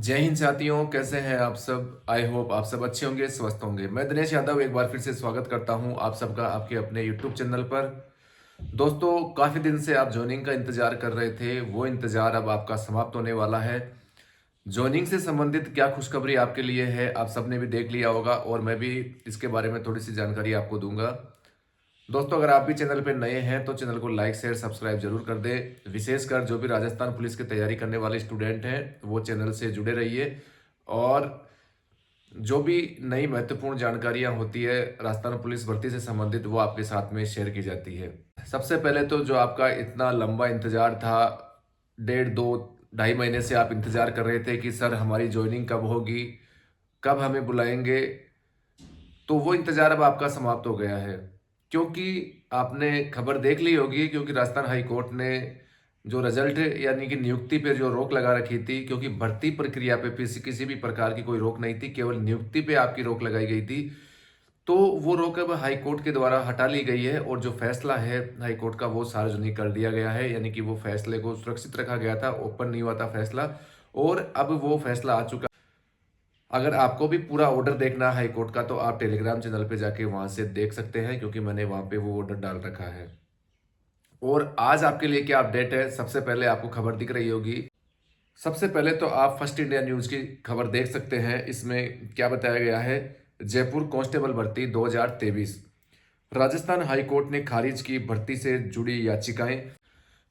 जय हिंद साथियों, कैसे हैं आप सब। आई होप आप सब अच्छे होंगे, स्वस्थ होंगे। मैं दिनेश यादव एक बार फिर से स्वागत करता हूं आप सबका आपके अपने यूट्यूब चैनल पर। दोस्तों, काफ़ी दिन से आप ज्वाइनिंग का इंतजार कर रहे थे, वो इंतजार अब आपका समाप्त होने वाला है। ज्वाइनिंग से संबंधित क्या खुशखबरी आपके लिए है, आप सबने भी देख लिया होगा और मैं भी इसके बारे में थोड़ी सी जानकारी आपको दूंगा। दोस्तों, अगर आप भी चैनल पर नए हैं तो चैनल को लाइक शेयर सब्सक्राइब जरूर कर दें। विशेषकर जो भी राजस्थान पुलिस की तैयारी करने वाले स्टूडेंट हैं वो चैनल से जुड़े रहिए। और जो भी नई महत्वपूर्ण जानकारियां होती है राजस्थान पुलिस भर्ती से संबंधित, वो आपके साथ में शेयर की जाती है। सबसे पहले तो जो आपका इतना लंबा इंतजार था, 1.5 2 2.5 महीने से आप इंतजार कर रहे थे कि सर हमारी ज्वाइनिंग कब होगी, कब हमें बुलाएंगे, तो वो इंतजार अब आपका समाप्त हो गया है। क्योंकि आपने खबर देख ली होगी, क्योंकि राजस्थान हाई कोर्ट ने जो रिजल्ट यानी कि नियुक्ति पे जो रोक लगा रखी थी, क्योंकि भर्ती प्रक्रिया पे किसी भी प्रकार की कोई रोक नहीं थी, केवल नियुक्ति पे आपकी रोक लगाई गई थी। तो वो रोक अब हाई कोर्ट के द्वारा हटा ली गई है और जो फैसला है हाई कोर्ट का वो सार्वजनिक कर दिया गया है, यानी कि वो फैसले को सुरक्षित रखा गया था, ओपन नहीं हुआ था फैसला। और अब वो फैसला आ चुका। अगर आपको भी पूरा ऑर्डर देखना है हाई कोर्ट का तो आप टेलीग्राम चैनल पे जाके वहां से देख सकते हैं, क्योंकि मैंने वहां पे वो ऑर्डर डाल रखा है। और आज आपके लिए क्या अपडेट है, सबसे पहले आपको खबर दिख रही होगी। सबसे पहले तो आप फर्स्ट इंडिया न्यूज की खबर देख सकते हैं। इसमें क्या बताया गया है, जयपुर कांस्टेबल भर्ती 2023, राजस्थान हाई कोर्ट ने खारिज की भर्ती से जुड़ी याचिकाएं।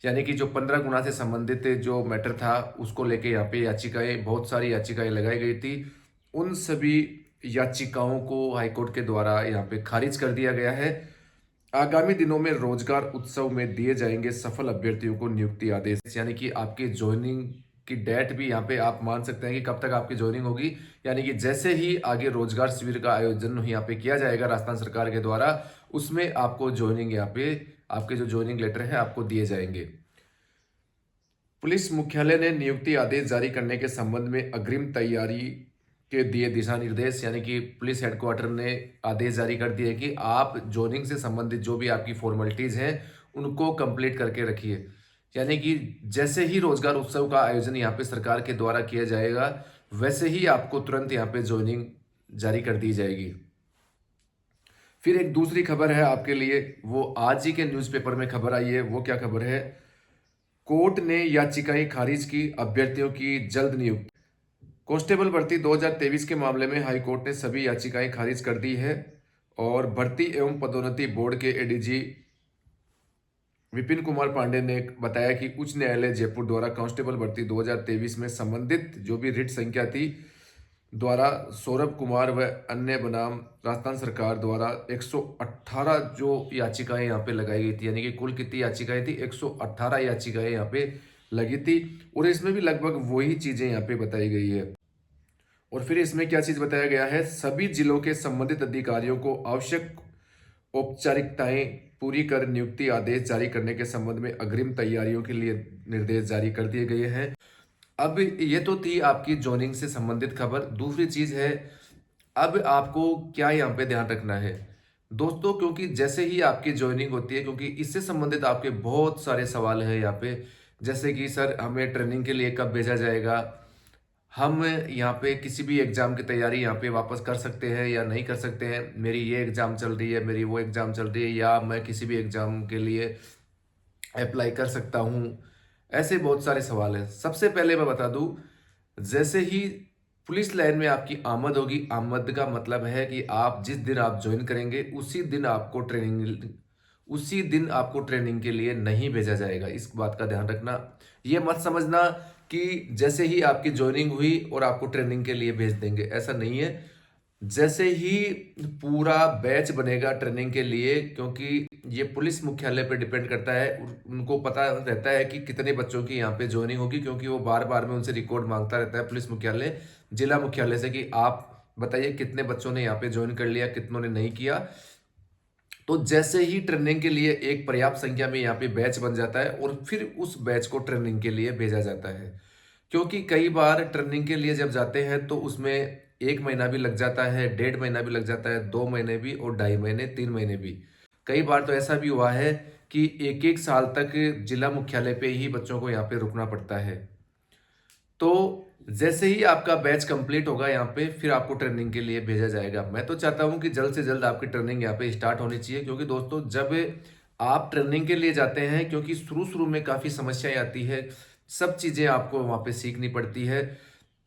यानी कि जो 15 गुना से संबंधित जो मैटर था उसको लेके यहाँ पे याचिकाएं, बहुत सारी याचिकाएं लगाई गई थी। उन सभी याचिकाओं को हाईकोर्ट के द्वारा यहाँ पे खारिज कर दिया गया है। आगामी दिनों में रोजगार उत्सव में दिए जाएंगे सफल अभ्यर्थियों को नियुक्ति आदेश। यानी कि आपकी ज्वाइनिंग की डेट भी यहाँ पे आप मान सकते हैं कि कब तक आपकी ज्वाइनिंग होगी। यानी कि जैसे ही आगे रोजगार शिविर का आयोजन यहाँ पे किया जाएगा राजस्थान सरकार के द्वारा, उसमें आपको ज्वाइनिंग यहाँ पे आपके जो ज्वाइनिंग लेटर है आपको दिए जाएंगे। पुलिस मुख्यालय ने नियुक्ति आदेश जारी करने के संबंध में अग्रिम तैयारी के दिए दिशा निर्देश। यानी कि पुलिस हेडक्वार्टर ने आदेश जारी कर दिए कि आप ज्वाइनिंग से संबंधित जो भी आपकी फॉर्मेलिटीज हैं उनको कंप्लीट करके रखिए। यानी कि जैसे ही रोजगार उत्सव का आयोजन यहाँ पे सरकार के द्वारा किया जाएगा, वैसे ही आपको तुरंत यहाँ पे ज्वाइनिंग जारी कर दी जाएगी। फिर एक दूसरी खबर है आपके लिए, वो आज ही के न्यूज़पेपर में खबर आई है। वो क्या खबर है, कोर्ट ने याचिकाएं खारिज की, अभ्यर्थियों की जल्द नियुक्ति। कांस्टेबल भर्ती 2023 के मामले में हाई कोर्ट ने सभी याचिकाएं खारिज कर दी है। और भर्ती एवं पदोन्नति बोर्ड के एडीजी विपिन कुमार पांडे ने बताया कि उच्च न्यायालय जयपुर द्वारा कांस्टेबल भर्ती 2023 में संबंधित जो भी रिट संख्या थी द्वारा सौरभ कुमार व अन्य बनाम राजस्थान सरकार द्वारा 118 जो याचिकाएं यहाँ पे लगाई गई थी। यानी कि कुल कितनी याचिकाएं थी, 118 याचिकाएं यहाँ पे लगी थी। और इसमें भी लगभग वही चीजें यहाँ पे बताई गई है। और फिर इसमें क्या चीज बताया गया है, सभी जिलों के संबंधित अधिकारियों को आवश्यक औपचारिकताएं पूरी कर नियुक्ति आदेश जारी करने के संबंध में अग्रिम तैयारियों के लिए निर्देश जारी कर दिए गए हैं। अब ये तो थी आपकी ज्वाइनिंग से संबंधित खबर। दूसरी चीज है, अब आपको क्या यहाँ पे ध्यान रखना है दोस्तों, क्योंकि जैसे ही आपकी ज्वाइनिंग होती है, क्योंकि इससे संबंधित आपके बहुत सारे सवाल हैं यहाँ पे। जैसे कि सर हमें ट्रेनिंग के लिए कब भेजा जाएगा, हम यहाँ पे किसी भी एग्जाम की तैयारी यहाँ पे वापस कर सकते हैं या नहीं कर सकते हैं, मेरी ये एग्जाम चल रही है, मेरी वो एग्जाम चल रही है, या मैं किसी भी एग्जाम के लिए अप्लाई कर सकता हूँ। ऐसे बहुत सारे सवाल हैं। सबसे पहले मैं बता दूं, जैसे ही पुलिस लाइन में आपकी आमद होगी, आमद का मतलब है कि आप जिस दिन आप ज्वाइन करेंगे उसी दिन आपको ट्रेनिंग के लिए नहीं भेजा जाएगा। इस बात का ध्यान रखना। ये मत समझना कि जैसे ही आपकी ज्वाइनिंग हुई और आपको ट्रेनिंग के लिए भेज देंगे, ऐसा नहीं है। जैसे ही पूरा बैच बनेगा ट्रेनिंग के लिए, क्योंकि ये पुलिस मुख्यालय पे डिपेंड करता है, उनको पता रहता है कि कितने बच्चों की यहाँ पे ज्वाइनिंग होगी, क्योंकि वो बार बार में उनसे रिकॉर्ड मांगता रहता है पुलिस मुख्यालय, जिला मुख्यालय से कि आप बताइए कितने बच्चों ने यहाँ पे ज्वाइन कर लिया, कितनों ने नहीं किया। तो जैसे ही ट्रेनिंग के लिए एक पर्याप्त संख्या में यहाँ पे बैच बन जाता है और फिर उस बैच को ट्रेनिंग के लिए भेजा जाता है। क्योंकि कई बार ट्रेनिंग के लिए जब जाते हैं तो उसमें 1 महीना भी लग जाता है, 1.5 महीना भी लग जाता है, 2 महीने भी, और 2.5 महीने, 3 महीने भी। कई बार तो ऐसा भी हुआ है कि 1 1 साल तक जिला मुख्यालय पे ही बच्चों को यहाँ पे रुकना पड़ता है। तो जैसे ही आपका बैच कंप्लीट होगा यहाँ पे, फिर आपको ट्रेनिंग के लिए भेजा जाएगा। मैं तो चाहता हूँ कि जल्द से जल्द आपकी ट्रेनिंग यहाँ पे स्टार्ट होनी चाहिए, क्योंकि दोस्तों जब आप ट्रेनिंग के लिए जाते हैं, क्योंकि शुरू शुरू में काफ़ी समस्याएं आती है, सब चीज़ें आपको वहाँ पे सीखनी पड़ती है।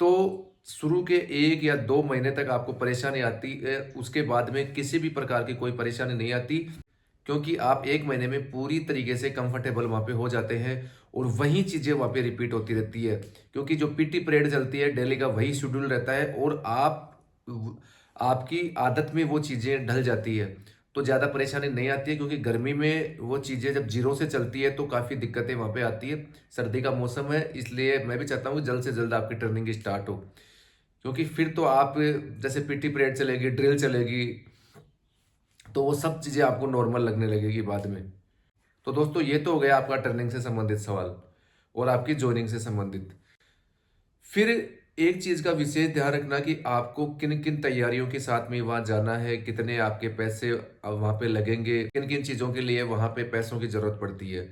तो शुरू के 1 या 2 महीने तक आपको परेशानी आती है, उसके बाद में किसी भी प्रकार की कोई परेशानी नहीं आती, क्योंकि आप 1 महीने में पूरी तरीके से कंफर्टेबल वहाँ पे हो जाते हैं और वही चीज़ें वहाँ पे रिपीट होती रहती है, क्योंकि जो पीटी परेड चलती है डेली का वही शेड्यूल रहता है और आपकी आदत में वो चीज़ें ढल जाती है, तो ज़्यादा परेशानी नहीं आती है। क्योंकि गर्मी में वो चीज़ें जब जीरो से चलती है तो काफ़ी दिक्कतें वहाँ पे आती है। सर्दी का मौसम है, इसलिए मैं भी चाहता हूँ कि जल्द से जल्द आपकी ट्रेनिंग स्टार्ट हो, क्योंकि फिर तो आप जैसे पीटी परेड चलेगी, ड्रिल चलेगी, तो वो सब चीज़ें आपको नॉर्मल लगने लगेगी बाद में। तो दोस्तों ये तो हो गया आपका ट्रेनिंग से संबंधित सवाल और आपकी जॉइनिंग से संबंधित। फिर एक चीज़ का विशेष ध्यान रखना कि आपको किन किन तैयारियों के साथ में वहाँ जाना है, कितने आपके पैसे वहाँ पे लगेंगे, किन किन चीज़ों के लिए वहाँ पे पैसों की ज़रूरत पड़ती है।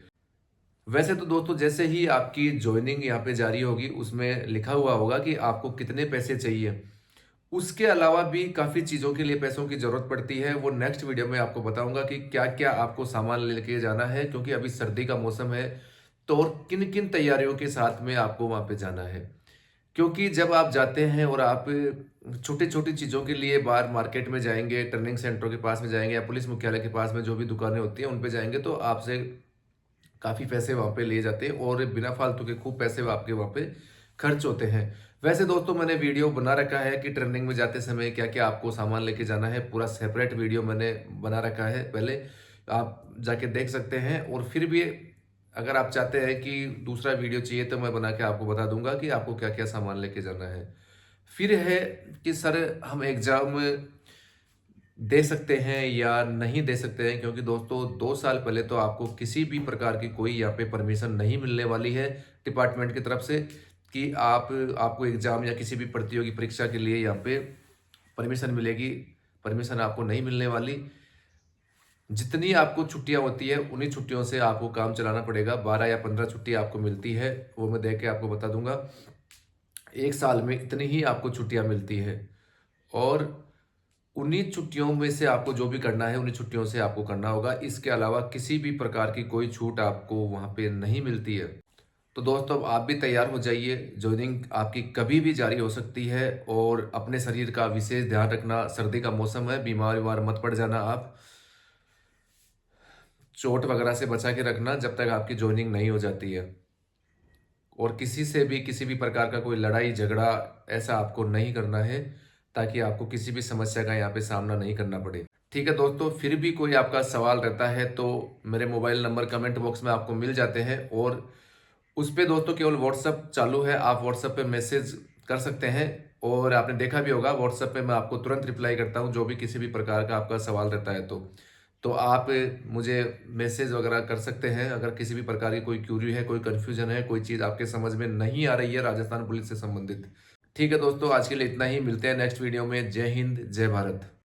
वैसे तो दोस्तों जैसे ही आपकी जॉइनिंग यहाँ पे जारी होगी, उसमें लिखा हुआ होगा कि आपको कितने पैसे चाहिए। उसके अलावा भी काफ़ी चीज़ों के लिए पैसों की ज़रूरत पड़ती है, वो नेक्स्ट वीडियो में आपको बताऊंगा कि क्या क्या आपको सामान लेके जाना है, क्योंकि अभी सर्दी का मौसम है। तो और किन किन तैयारियों के साथ में आपको वहाँ पे जाना है, क्योंकि जब आप जाते हैं और आप छोटी छोटी चीज़ों के लिए बाहर मार्केट में जाएंगे, ट्रेनिंग सेंटरों के पास में जाएंगे या पुलिस मुख्यालय के पास में जो भी दुकानें होती हैं उन पे जाएंगे, तो आपसे काफ़ी पैसे वहाँ पे लिए जाते हैं और बिना फालतू के खूब पैसे आपके वहाँ पे खर्च होते हैं। वैसे दोस्तों मैंने वीडियो बना रखा है कि ट्रेनिंग में जाते समय क्या क्या आपको सामान लेके जाना है, पूरा सेपरेट वीडियो मैंने बना रखा है, पहले आप जाके देख सकते हैं। और फिर भी अगर आप चाहते हैं कि दूसरा वीडियो चाहिए तो मैं बना के आपको बता दूंगा कि आपको क्या क्या सामान लेके जाना है। फिर है कि सर हम एग्ज़ाम दे सकते हैं या नहीं दे सकते हैं, क्योंकि दोस्तों 2 साल पहले तो आपको किसी भी प्रकार की कोई यहाँ पे परमिशन नहीं मिलने वाली है डिपार्टमेंट की तरफ से कि आपको एग्जाम या किसी भी प्रतियोगी परीक्षा के लिए यहाँ पे परमिशन मिलेगी। परमिशन आपको नहीं मिलने वाली। जितनी आपको छुट्टियां होती है उन्हीं छुट्टियों से आपको काम चलाना पड़ेगा। 12 या 15 छुट्टी आपको मिलती है, वो मैं देख के आपको बता दूंगा। 1 साल में इतनी ही आपको छुट्टियां मिलती है और उन्हीं छुट्टियों में से आपको जो भी करना है उन्हीं छुट्टियों से आपको करना होगा। इसके अलावा किसी भी प्रकार की कोई छूट आपको वहाँ पे नहीं मिलती है। तो दोस्तों आप भी तैयार हो जाइए, ज्वाइनिंग आपकी कभी भी जारी हो सकती है। और अपने शरीर का विशेष ध्यान रखना, सर्दी का मौसम है, बीमार बीमार मत पड़ जाना आप। चोट वगैरह से बचा के रखना जब तक आपकी ज्वाइनिंग नहीं हो जाती है। और किसी से भी किसी भी प्रकार का कोई लड़ाई झगड़ा ऐसा आपको नहीं करना है, ताकि आपको किसी भी समस्या का यहाँ पे सामना नहीं करना पड़े। ठीक है दोस्तों, फिर भी कोई आपका सवाल रहता है तो मेरे मोबाइल नंबर कमेंट बॉक्स में आपको मिल जाते हैं और उस पे दोस्तों केवल व्हाट्सअप चालू है, आप व्हाट्सअप पे मैसेज कर सकते हैं। और आपने देखा भी होगा व्हाट्सअप पे मैं आपको तुरंत रिप्लाई करता हूँ जो भी किसी भी प्रकार का आपका सवाल रहता है। तो आप मुझे मैसेज वगैरह कर सकते हैं अगर किसी भी प्रकार की कोई क्यूरी है, कोई कन्फ्यूजन है, कोई चीज़ आपके समझ में नहीं आ रही है राजस्थान पुलिस से संबंधित। ठीक है दोस्तों, आज के लिए इतना ही। मिलते हैं नेक्स्ट वीडियो में। जय हिंद, जय भारत।